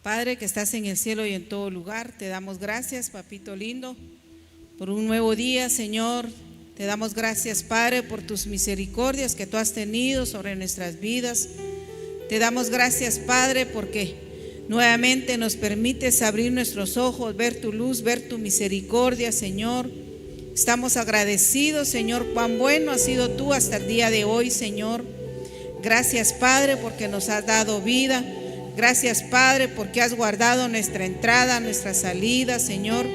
Padre que estás en el cielo y en todo lugar, te damos gracias, papito lindo, por un nuevo día, Señor. Te damos gracias, Padre, por tus misericordias que tú has tenido sobre nuestras vidas. Te damos gracias, Padre, porque nuevamente nos permites abrir nuestros ojos, ver tu luz, ver tu misericordia, Señor. Estamos agradecidos, Señor, cuán bueno has sido tú hasta el día de hoy, Señor. Gracias, Padre, porque nos has dado vida. Gracias, Padre, porque has guardado nuestra entrada, nuestra salida, Señor.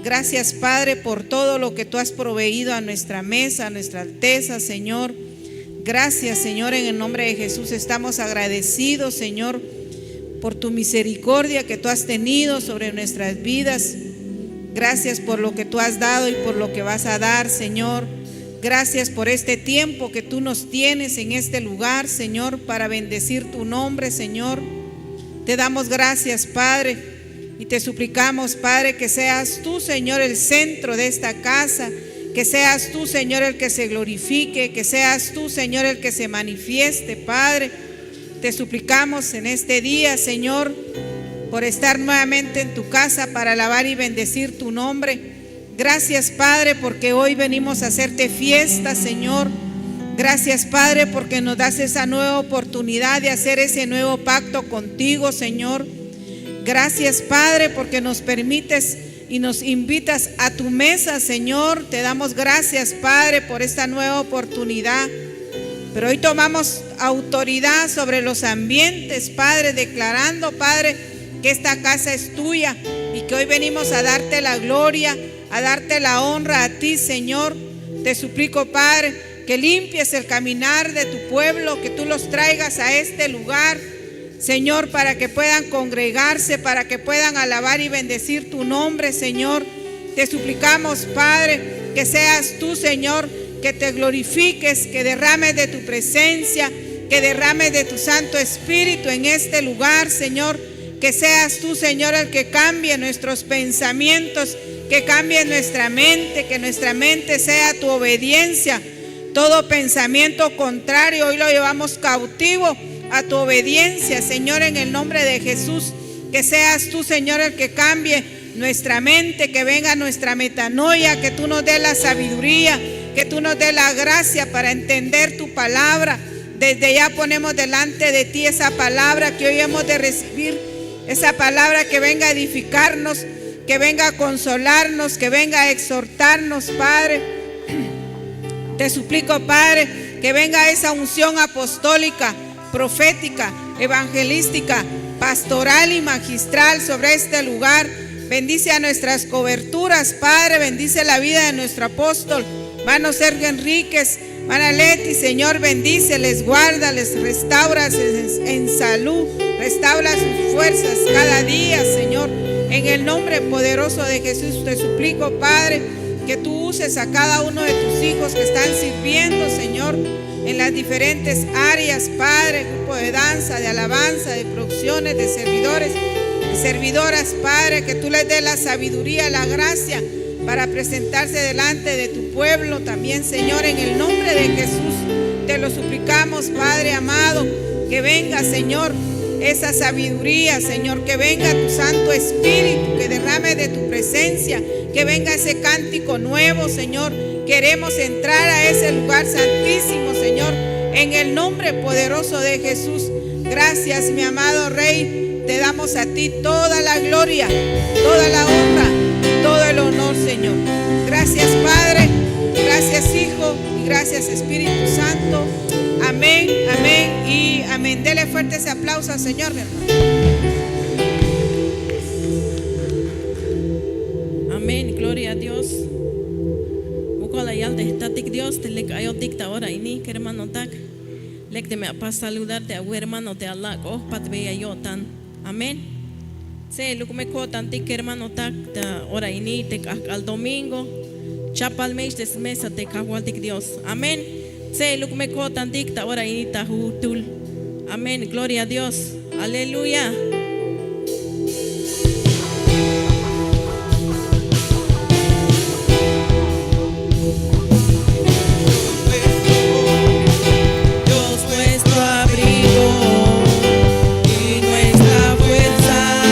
Gracias, Padre, por todo lo que tú has proveído a nuestra mesa, a nuestra alteza, Señor. Gracias, Señor, en el nombre de Jesús estamos agradecidos, Señor, por tu misericordia que tú has tenido sobre nuestras vidas. Gracias por lo que tú has dado y por lo que vas a dar, Señor. Gracias por este tiempo que tú nos tienes en este lugar, Señor, para bendecir tu nombre, Señor. Te damos gracias, Padre, y te suplicamos, Padre, que seas tú, Señor, el centro de esta casa, que seas tú, Señor, el que se glorifique, que seas tú, Señor, el que se manifieste, Padre. Te suplicamos en este día, Señor, por estar nuevamente en tu casa para alabar y bendecir tu nombre. Gracias, Padre, porque hoy venimos a hacerte fiesta, Señor. Gracias, Padre, porque nos das esa nueva oportunidad de hacer ese nuevo pacto contigo, Señor. Gracias, Padre, porque nos permites y nos invitas a tu mesa, Señor. Te damos gracias, Padre, por esta nueva oportunidad. Pero hoy tomamos autoridad sobre los ambientes, Padre, declarando, Padre, que esta casa es tuya y que hoy venimos a darte la gloria, a darte la honra a ti, Señor. Te suplico, Padre, que limpies el caminar de tu pueblo, que tú los traigas a este lugar, Señor, para que puedan congregarse, para que puedan alabar y bendecir tu nombre, Señor. Te suplicamos, Padre, que seas tú, Señor, que te glorifiques, que derrames de tu presencia, que derrames de tu Santo Espíritu en este lugar, Señor. Que seas tú, Señor, el que cambie nuestros pensamientos, que cambie nuestra mente, que nuestra mente sea tu obediencia. Todo pensamiento contrario hoy lo llevamos cautivo a tu obediencia, Señor, en el nombre de Jesús. Que seas tú, Señor, el que cambie nuestra mente, que venga nuestra metanoia, que tú nos des la sabiduría, que tú nos des la gracia para entender tu palabra. Desde ya ponemos delante de ti esa palabra que hoy hemos de recibir, esa palabra que venga a edificarnos, que venga a consolarnos, que venga a exhortarnos, Padre. Te suplico, Padre, que venga esa unción apostólica, profética, evangelística, pastoral y magistral sobre este lugar. Bendice a nuestras coberturas, Padre, bendice la vida de nuestro apóstol, hermano Sergio Enríquez, hermana Leti, Señor, bendíceles, guárdales, restaurales en salud, restaura sus fuerzas cada día, Señor. En el nombre poderoso de Jesús te suplico, Padre, que tú uses a cada uno de tus hijos que están sirviendo, Señor, en las diferentes áreas, Padre, grupo de danza, de alabanza, de producciones, de servidores y servidoras, Padre, que tú les des la sabiduría, la gracia para presentarse delante de tu pueblo también, Señor, en el nombre de Jesús te lo suplicamos, Padre amado, que venga, Señor, esa sabiduría, Señor, que venga tu Santo Espíritu, que derrame de tu presencia, que venga ese cántico nuevo, Señor. Queremos entrar a ese lugar santísimo, Señor, en el nombre poderoso de Jesús. Gracias, mi amado Rey, te damos a ti toda la gloria, toda la honra, todo el honor, Señor. Gracias, Padre, gracias, Hijo, y gracias, Espíritu Santo. Amén, amén y amén. Dele fuerte ese aplauso al Señor, mi hermano. Amén, gloria a Dios. Mukola yalde tatik Dios te lek ayo dicta ahora ini que hermano tak. Lek te me para saludarte a hermano te Allah oh pat ve yo tan. Amén. Se lo que me cotan tik hermano tak ahora ini te al domingo. Chapal mes de mesa te cahual dik Dios. Amén. Se lo que me cotan dicta ahora ini tahutul. Amén, gloria a Dios. Aleluya. Dios nuestro abrigo y nuestra fuerza.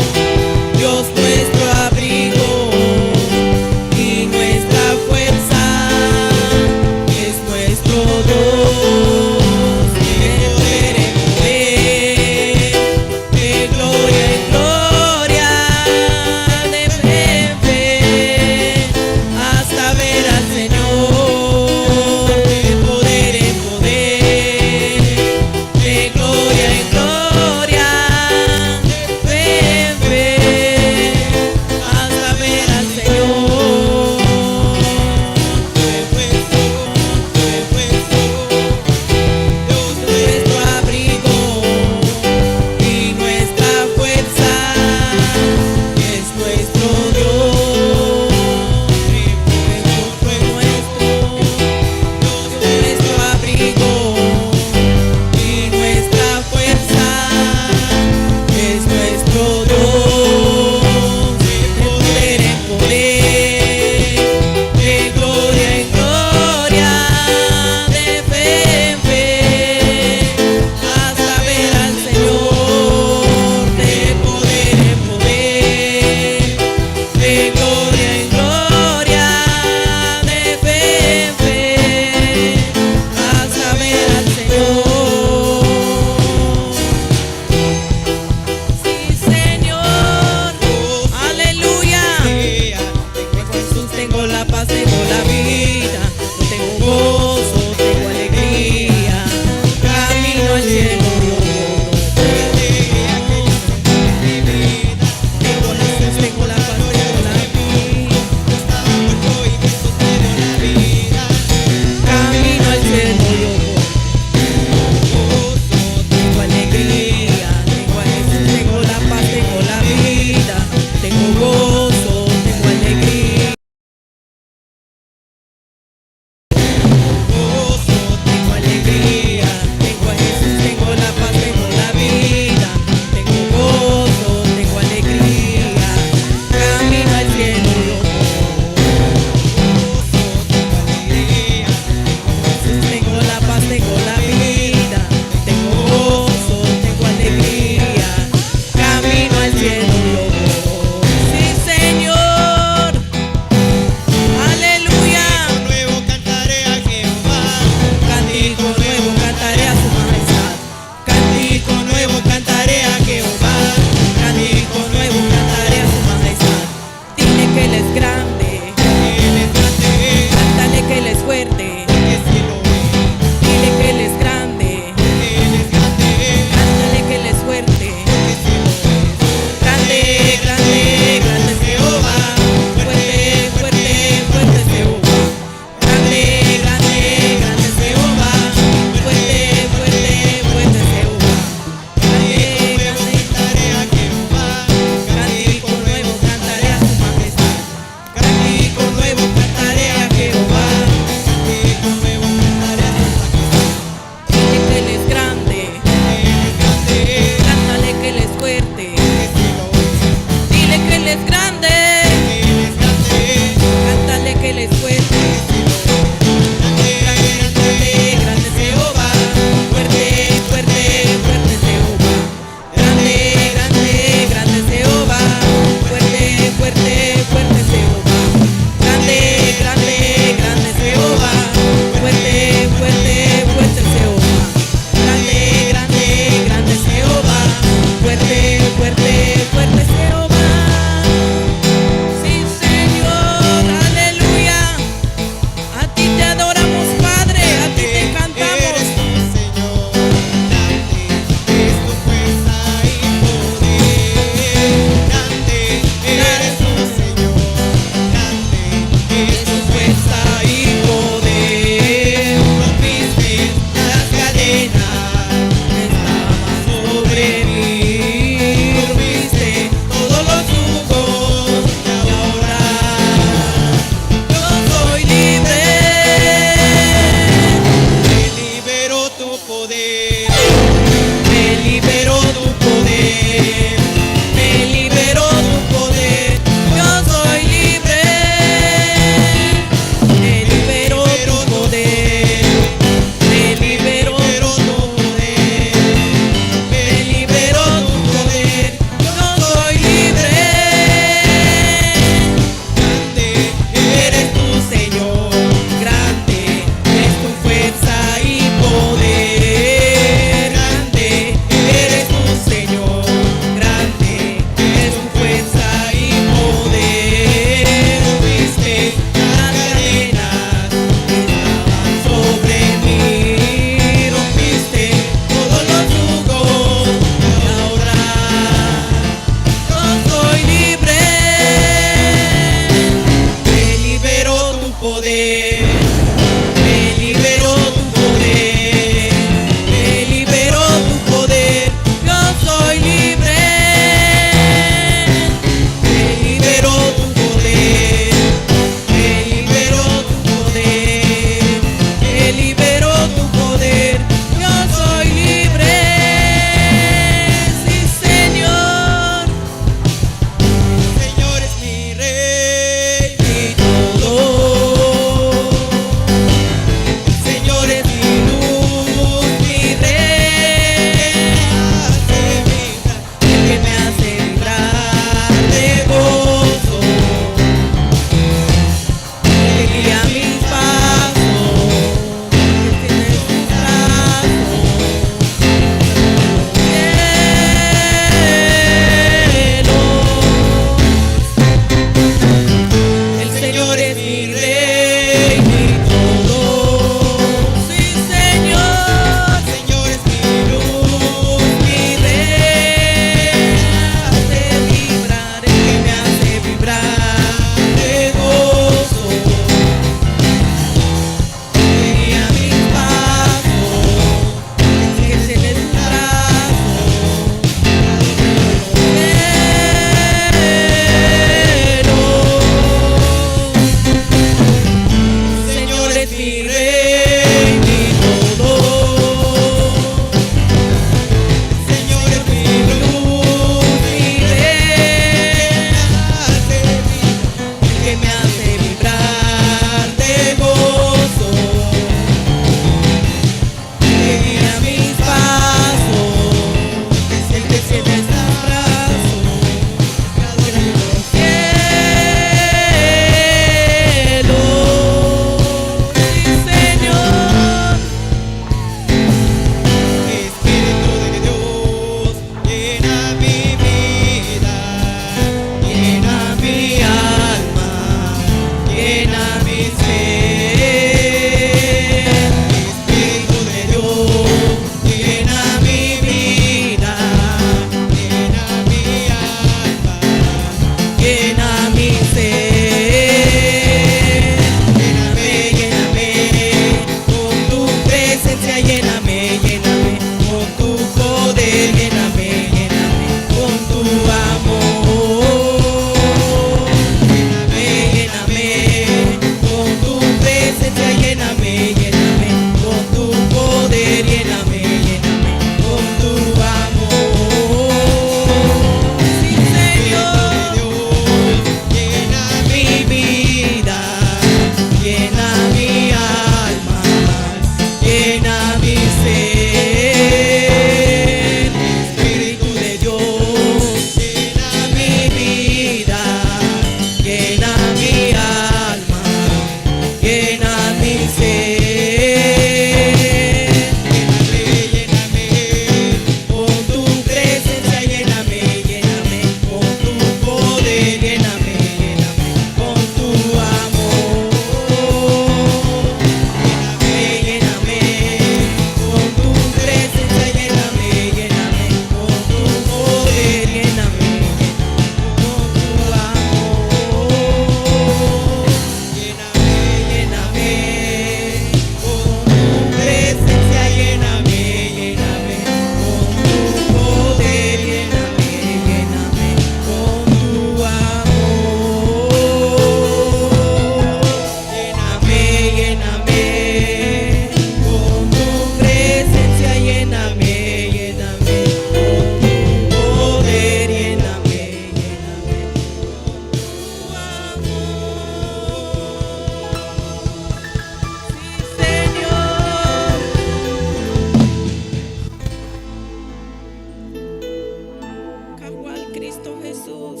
Jesús.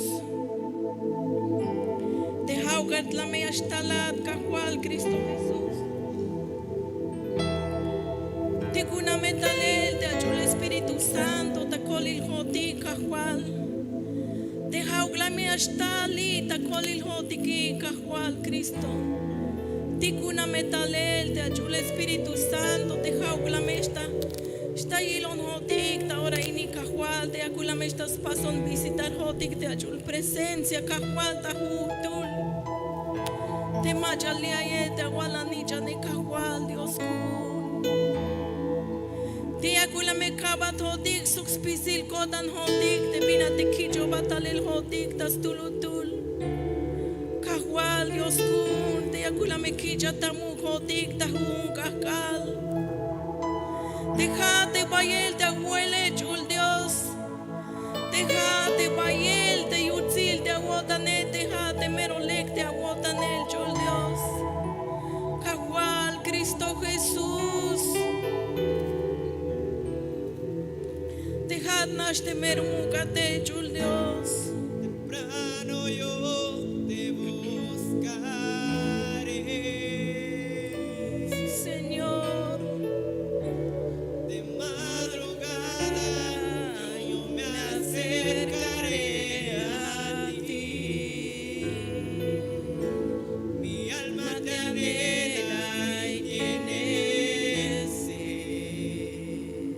Te haugat la mea shtalat kahual Cristo Jesús. Te cuna metalel te achul Espíritu Santo ta kolil hoti kahual. Te haug la mea shtali ta kolil hoti ki kahual Cristo. Te cuna metalel te achul Espíritu Santo te haug la mesta. Está ilon hotik ta ora ini kahual te akula mestas pason visitar hotik te achul presencia kahual ta hutul. Te majalia te wala nicha ne kahual Dios kun. Te akula me kabat hotik suxpisil kodan hotik te bina te kijo batalel hotik tas tulutul. Kahual Dios kun te akula me kija tamu hotik ta hun kakal. Déjate bayel te abuele chul Dios. Déjate bayel te yutzil te aguotane. Déjate merolek te aguotane el chul Dios. Kahual Cristo Jesús. Dejad naste mermukate chul Dios. Temprano yo te buscaré. Señor, De madrugada yo me acercaré a ti. Mi alma te anhela y tiene sed.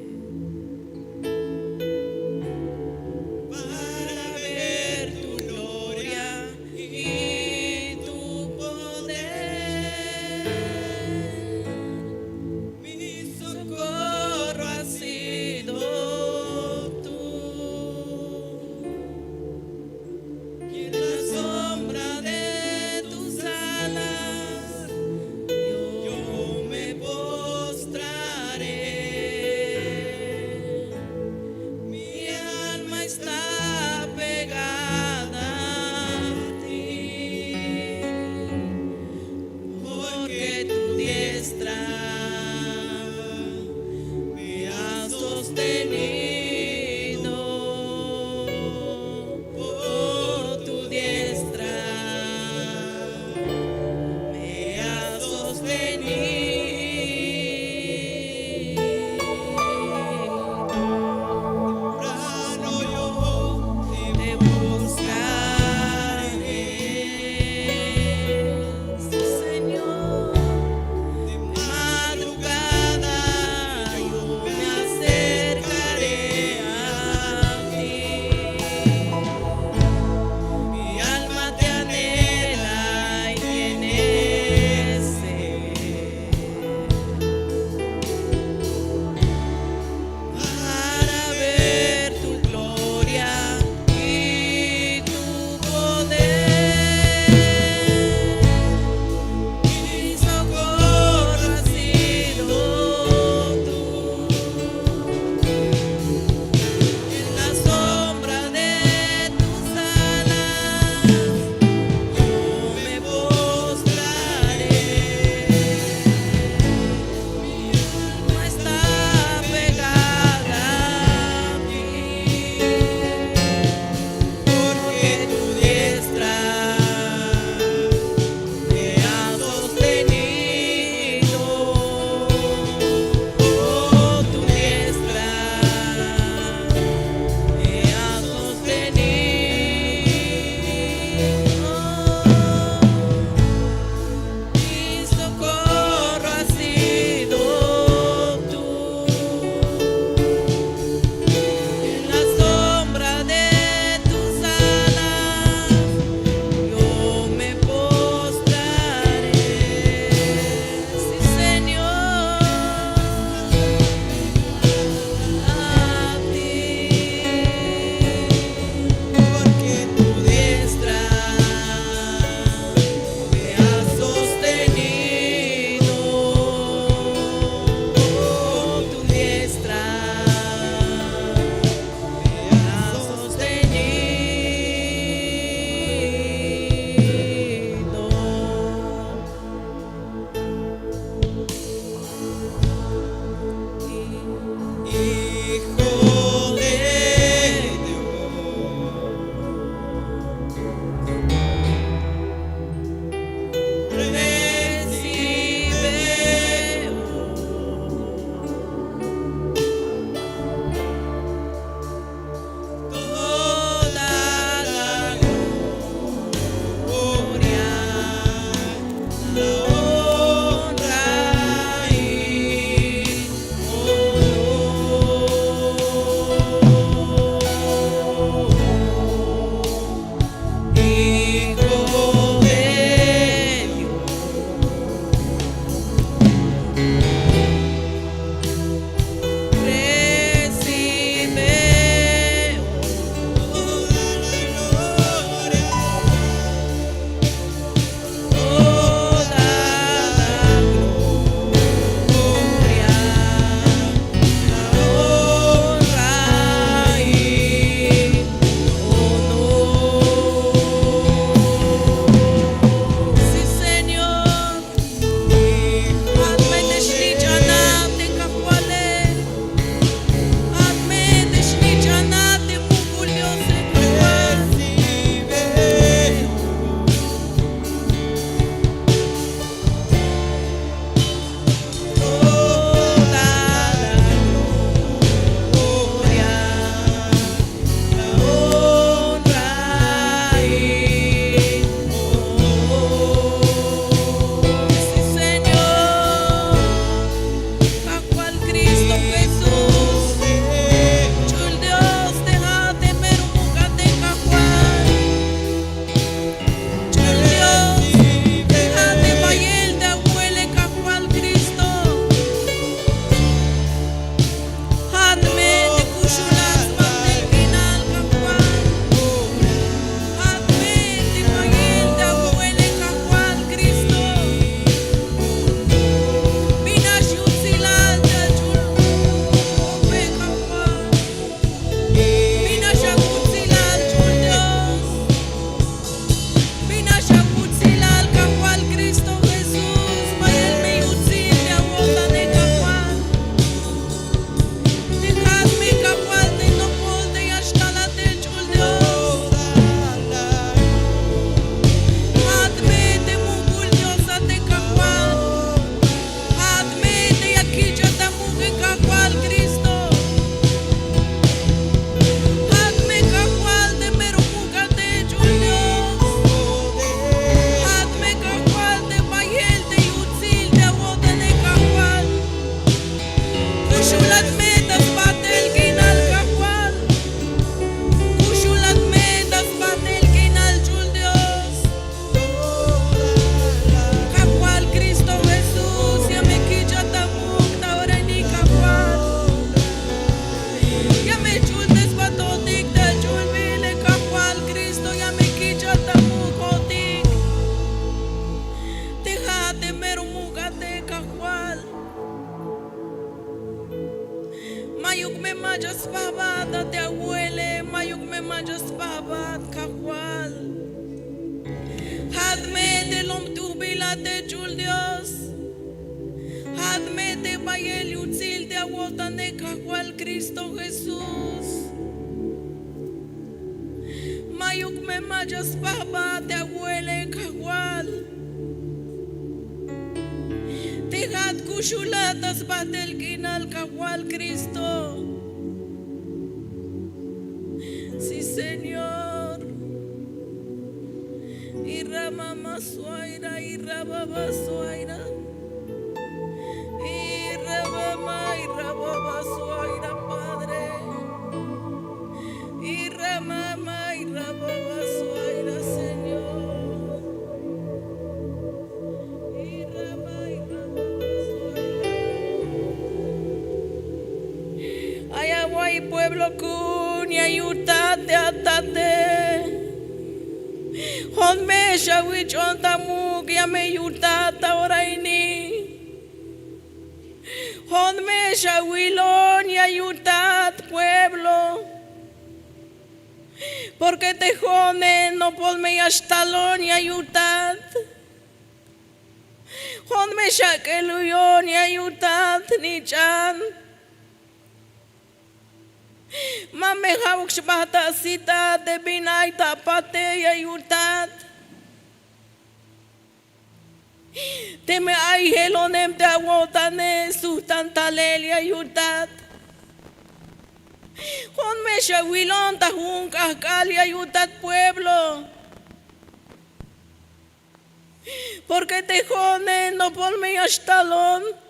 te chul Dios. Hazme te bayel utzil te awotan de cajual Cristo Jesús. Mayuk me mayas papa te abuele cajual. Te hat kushulatas batel kinal cajual Cristo. Sí, Señor. Irra mamá suaira, irra baba suaira. Irra baba suaira, Padre. Irra mamá, irra baba suaira, Señor. Irra baba suaira. Ayahuay pueblo kun ayúdate atate. Honme shawich ontamuk ya me yutata oraini. Honme shawilon ya yutat pueblo. Porque te jonen no polme yashtalon ya yutat. Honme shakeluyon ya yutat ni chan. Mame hawak shbata sita de binay tapate ya yutat. Te me ay helonem te awotane sustantalel ya yutat. Hon me shawilon tahun kahkal ya yutat pueblo. Porque te jonen no polme yashtalon.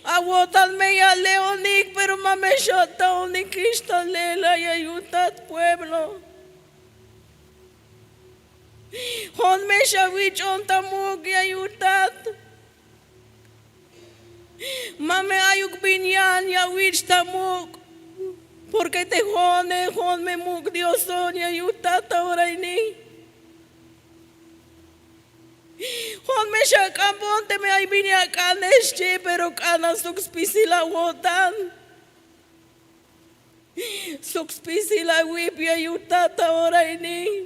Awotan me ya leonik, pero mame shota onik ishtalela ya yutat pueblo. Hon me shawich ontamuk ya yutat. Mame ayuk binyan ya wich tamuk. Porque te hon me muk dioson ya yutat ahora ini. Hon me shakampon te me ay binya kanesche, pero kana sukspisila wotan. Sukspisila wipya yutat ahora ini.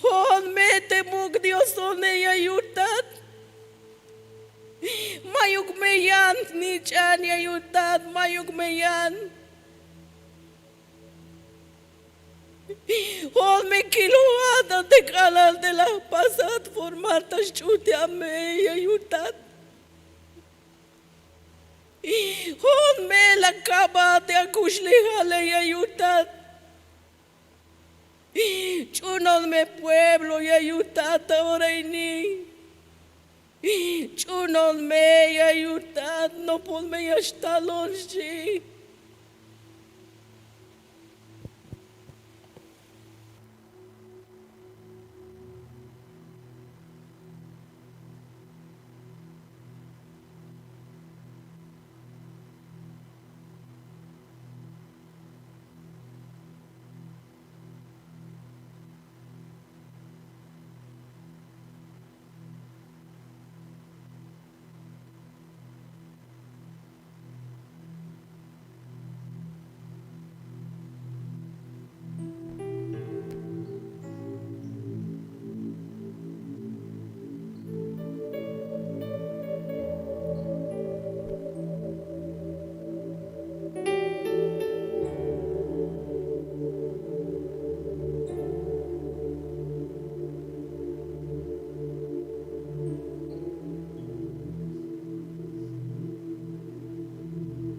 Hon me te muk diosone ya yutat. Mayuk me yan ni chan ya yutat, mayuk me yan. Hon me kiluada te kalal de la pasat formatas chute a me ya yutat. Hon me la kaba te akushlijale ya yutat. Chunon me pueblo ya yutat ahora ini. Chunon me ya yutat no pon me ya shtalon shi.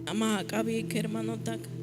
Ama akabi hermano tak.